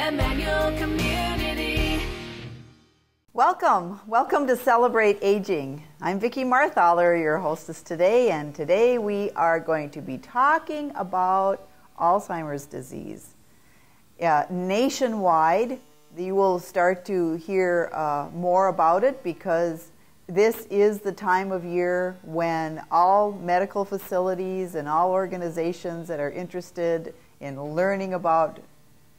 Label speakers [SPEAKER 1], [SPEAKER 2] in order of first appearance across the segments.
[SPEAKER 1] Emmanuel Community.
[SPEAKER 2] Welcome to Celebrate Aging. I'm Vicki Marthaler, your hostess today, and today we are going to be talking about Alzheimer's disease. Nationwide, you will start to hear more about it because this is the time of year when all medical facilities and all organizations that are interested in learning about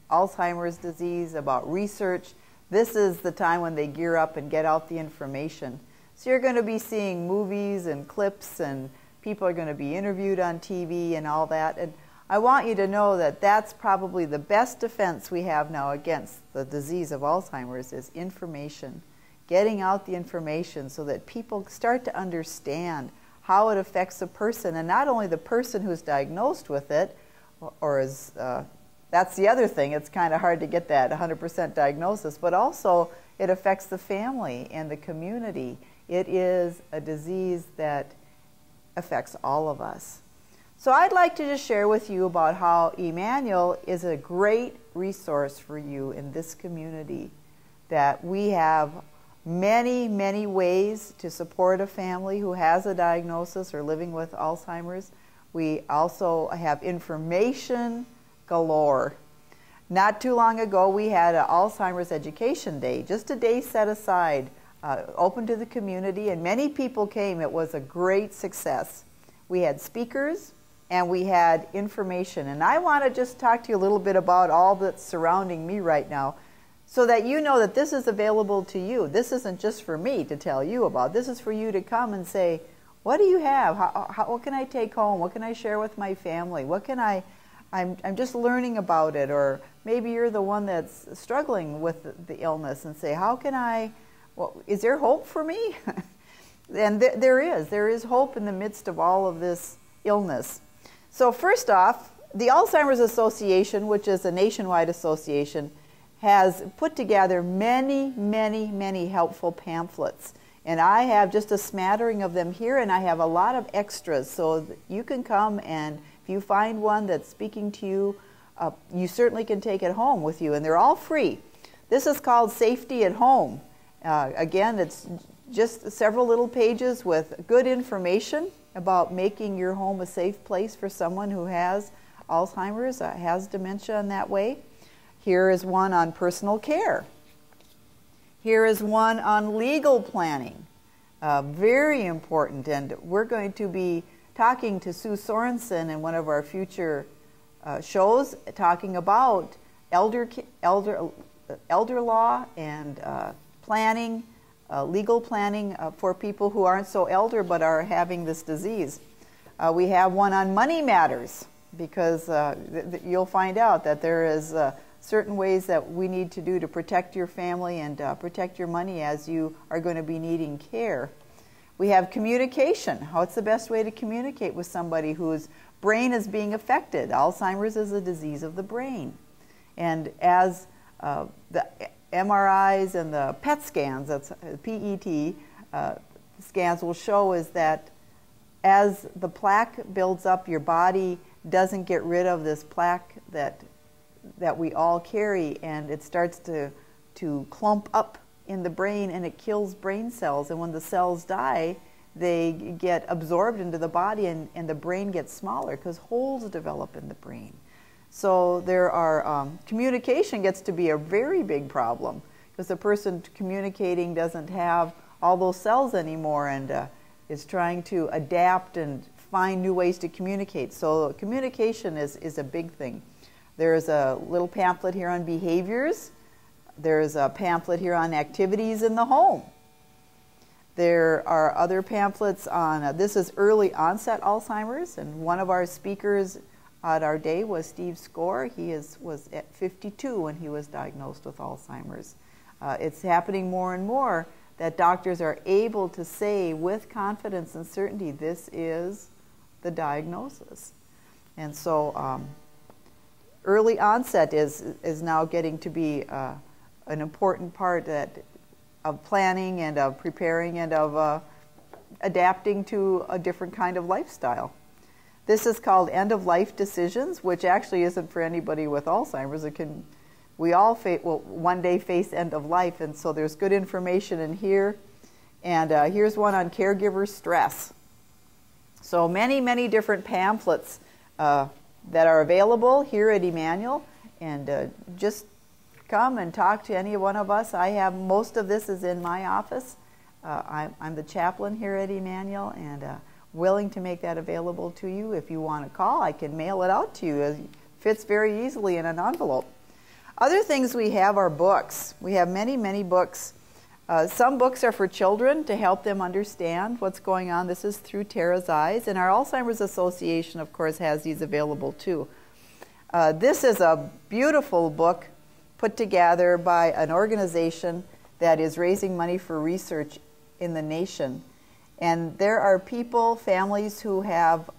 [SPEAKER 2] Alzheimer's disease, about research, this is the time when they gear up and get out the information. So you're going to be seeing movies and clips, and people are going to be interviewed on TV and all that. And I want you to know that that's probably the best defense we have now against the disease of Alzheimer's is information. Getting out the information so that people start to understand how it affects a person, and not only the person who's diagnosed with it, or is, that's the other thing, it's kind of hard to get that 100% diagnosis, but also it affects the family and the community. It is a disease that affects all of us. So I'd like to just share with you about how Emmanuel is a great resource for you in this community, that we have many ways to support a family who has a diagnosis or living with Alzheimer's. We also have information galore. Not too long ago, we had an Alzheimer's Education Day, just a day set aside, open to the community, and many people came. It was a great success. We had speakers and we had information, and I want to just talk to you a little bit about all that's surrounding me right now, so that you know that this is available to you. This isn't just for me to tell you about. This is for you to come and say, what do you have? What can I take home? What can I share with my family? What can I'm just learning about it. Or maybe you're the one that's struggling with the illness and say, how can is there hope for me? And there is hope in the midst of all of this illness. So first off, the Alzheimer's Association, which is a nationwide association, has put together many helpful pamphlets. And I have just a smattering of them here, and I have a lot of extras, so that you can come, and if you find one that's speaking to you, you certainly can take it home with you, and they're all free. This is called Safety at Home. Again, it's just several little pages with good information about making your home a safe place for someone who has Alzheimer's, has dementia in that way. Here is one on personal care. Here is one on legal planning. Very important, and we're going to be talking to Sue Sorensen in one of our future shows, talking about elder law and planning, legal planning for people who aren't so elder but are having this disease. We have one on money matters, because you'll find out that there is certain ways that we need to do to protect your family and protect your money as you are going to be needing care. We have communication. What's the best way to communicate with somebody whose brain is being affected? Alzheimer's is a disease of the brain. And as the MRIs and the PET scans, that's PET scans will show, is that as the plaque builds up, your body doesn't get rid of this plaque that we all carry, and it starts to clump up in the brain, and it kills brain cells. And when the cells die, they get absorbed into the body, and the brain gets smaller because holes develop in the brain. So there are communication gets to be a very big problem, because the person communicating doesn't have all those cells anymore, and is trying to adapt and find new ways to communicate. So communication is a big thing. There's a little pamphlet here on behaviors. There's a pamphlet here on activities in the home. There are other pamphlets on, this is early onset Alzheimer's, and one of our speakers at our day was Steve Score. He was at 52 when he was diagnosed with Alzheimer's. It's happening more and more that doctors are able to say with confidence and certainty, this is the diagnosis. And so early onset is now getting to be an important part of planning and of preparing and of adapting to a different kind of lifestyle. This is called End-of-Life Decisions, which actually isn't for anybody with Alzheimer's. It can we all will one day face end of life, and so there's good information in here. And here's one on caregiver stress. So many different pamphlets that are available here at Emmanuel, and just come and talk to any one of us. I have most of this is in my office. I'm the chaplain here at Emmanuel, and willing to make that available to you. If you want to call, I can mail it out to you. It fits very easily in an envelope. Other things we have are books. We have many books. Some books are for children to help them understand what's going on. This is through Tara's eyes, and our Alzheimer's Association, of course, has these available too. This is a beautiful book put together by an organization that is raising money for research in the nation. And there are people, families who have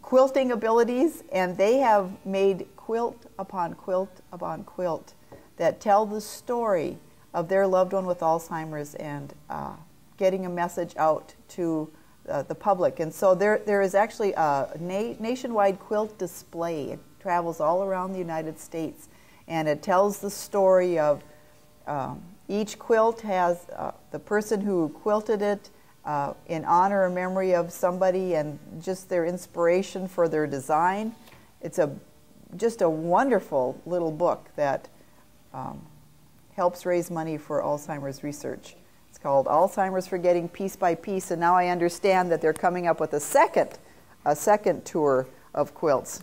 [SPEAKER 2] quilting abilities, and they have made quilt upon quilt upon quilt that tell the story of their loved one with Alzheimer's, and getting a message out to the public. And so there is actually a nationwide quilt display. It travels all around the United States, and it tells the story of each quilt has the person who quilted it in honor or memory of somebody, and just their inspiration for their design. It's just a wonderful little book that helps raise money for Alzheimer's research. It's called Alzheimer's Forgetting Piece by Piece, and now I understand that they're coming up with a second tour of quilts.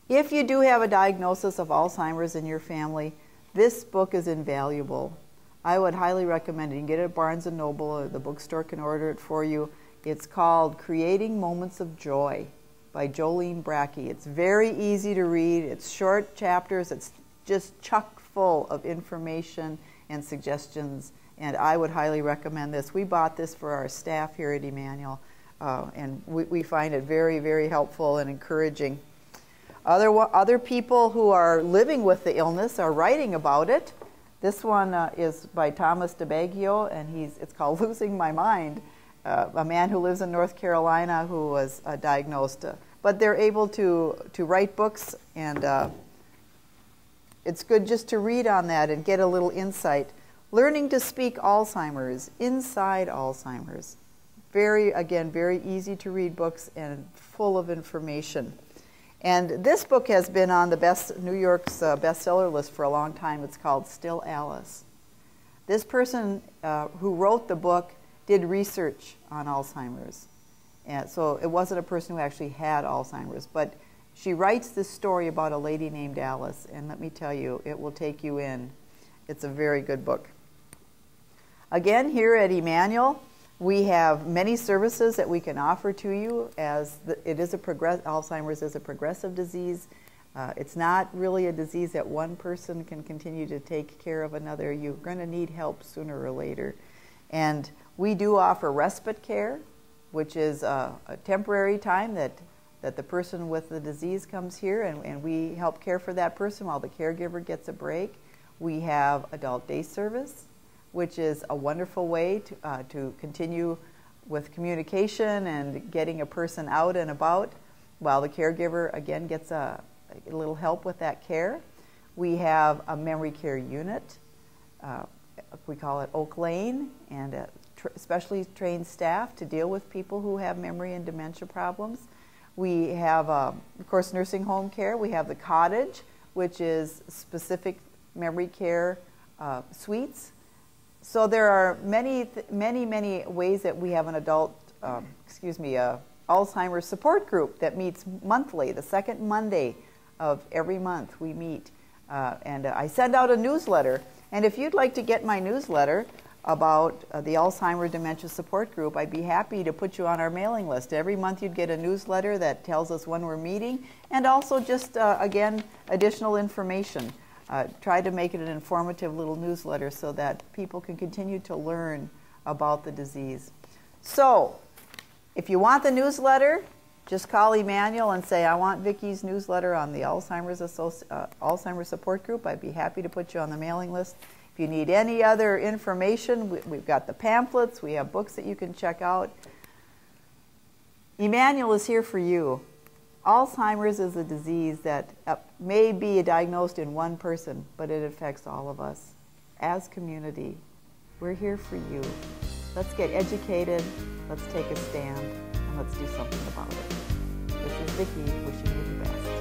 [SPEAKER 2] If you do have a diagnosis of Alzheimer's in your family, this book is invaluable. I would highly recommend it. You can get it at Barnes & Noble, or the bookstore can order it for you. It's called Creating Moments of Joy by Jolene Brackey. It's very easy to read. It's short chapters. It's just chock full of information and suggestions, and I would highly recommend this. We bought this for our staff here at Emmanuel, and we find it very helpful and encouraging. Other people who are living with the illness are writing about it. This one is by Thomas DeBaggio, and it's called Losing My Mind, a man who lives in North Carolina who was diagnosed. But they're able to write books, and it's good just to read on that and get a little insight. Learning to Speak Alzheimer's, Inside Alzheimer's. Very easy to read books and full of information. And this book has been on the New York's bestseller list for a long time. It's called Still Alice. This person who wrote the book did research on Alzheimer's. And so it wasn't a person who actually had Alzheimer's, but she writes this story about a lady named Alice, and let me tell you, it will take you in. It's a very good book. Again, here at Emmanuel, we have many services that we can offer to you, as Alzheimer's is a progressive disease. It's not really a disease that one person can continue to take care of another. You're going to need help sooner or later. And we do offer respite care, which is a temporary time that the person with the disease comes here, and we help care for that person while the caregiver gets a break. We have adult day service, which is a wonderful way to continue with communication and getting a person out and about while the caregiver, again, gets a little help with that care. We have a memory care unit. We call it Oak Lane, and specially trained staff to deal with people who have memory and dementia problems. We have, of course, nursing home care. We have the cottage, which is specific memory care suites. So there are many ways that we have an Alzheimer's support group that meets monthly. The second Monday of every month we meet. And I send out a newsletter. And if you'd like to get my newsletter about the Alzheimer's Dementia Support Group, I'd be happy to put you on our mailing list. Every month you'd get a newsletter that tells us when we're meeting, and also just, again, additional information. Try to make it an informative little newsletter so that people can continue to learn about the disease. So, if you want the newsletter, just call Emmanuel and say, I want Vicky's newsletter on the Alzheimer's Support Group. I'd be happy to put you on the mailing list. If you need any other information, we've got the pamphlets, we have books that you can check out. Emmanuel is here for you. Alzheimer's is a disease that may be diagnosed in one person, but it affects all of us. As community, we're here for you. Let's get educated, let's take a stand, and let's do something about it. This is Vicki wishing you the best.